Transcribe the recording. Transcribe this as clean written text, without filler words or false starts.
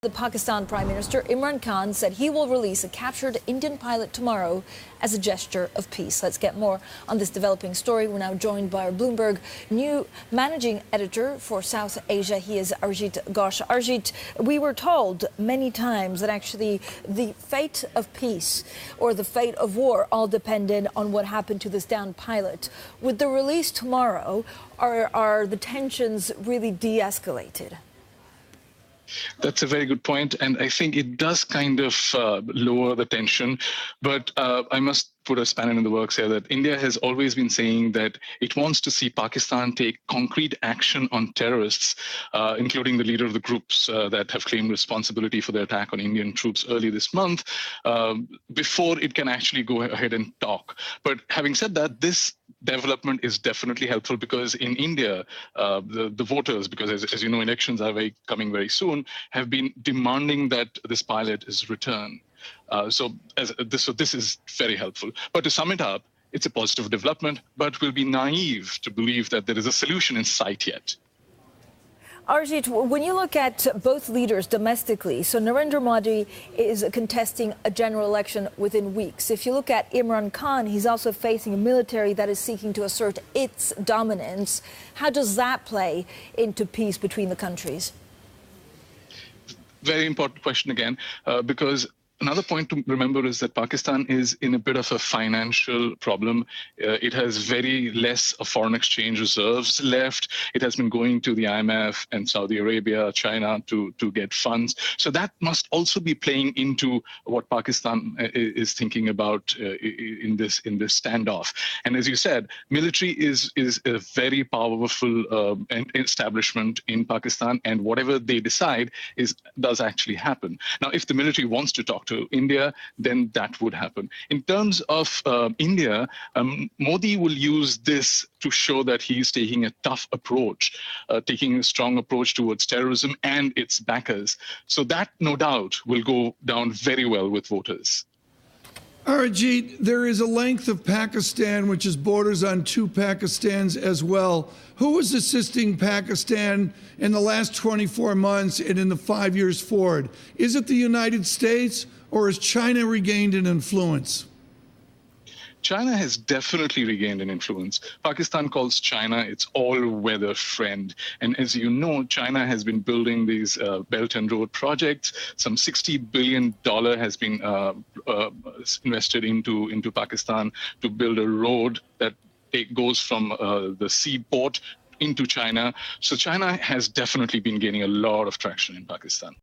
The Pakistan Prime Minister Imran Khan said he will release a captured Indian pilot tomorrow as a gesture of peace. Let's get more on this developing story. We're now joined by our Bloomberg new managing editor for South Asia. He is Arijit Ghosh. Arijit, we were told many times that actually the fate of peace or the fate of war all depended on what happened to this downed pilot. With the release tomorrow, are the tensions really de-escalated? That's a very good point, and I think it does kind of lower the tension. But I must put a spanner in the works here that India has always been saying that it wants to see Pakistan take concrete action on terrorists, including the leader of the groups that have claimed responsibility for the attack on Indian troops early this month, before it can actually go ahead and talk. But having said that, this development is definitely helpful because in India, the voters, because as you know, elections are coming very soon, have been demanding that this pilot is returned. So this is very helpful. But to sum it up, it's a positive development, but we'll be naive to believe that there is a solution in sight yet. Arijit, when you look at both leaders domestically, so Narendra Modi is contesting a general election within weeks. If you look at Imran Khan, he's also facing a military that is seeking to assert its dominance. How does that play into peace between the countries? Very important question again, because another point to remember is that Pakistan is in a bit of a financial problem. It has very less foreign exchange reserves left. It has been going to the IMF and Saudi Arabia, China to get funds. So that must also be playing into what Pakistan is thinking about in this standoff. And as you said, military is a very powerful establishment in Pakistan, and whatever they decide does actually happen. Now, if the military wants to talk to India, then that would happen. In terms of India, Modi will use this to show that he's taking a tough approach, taking a strong approach towards terrorism and its backers. So that, no doubt, will go down very well with voters. Arijit, there is a length of Pakistan which is borders on two Pakistans as well. Who is assisting Pakistan in the last 24 months and in the 5 years forward? Is it the United States, or has China regained an influence? China has definitely regained an influence. Pakistan calls China its all-weather friend. And as you know, China has been building these Belt and Road projects. Some $60 billion has been invested into Pakistan to build a road that goes from the seaport into China. So China has definitely been gaining a lot of traction in Pakistan.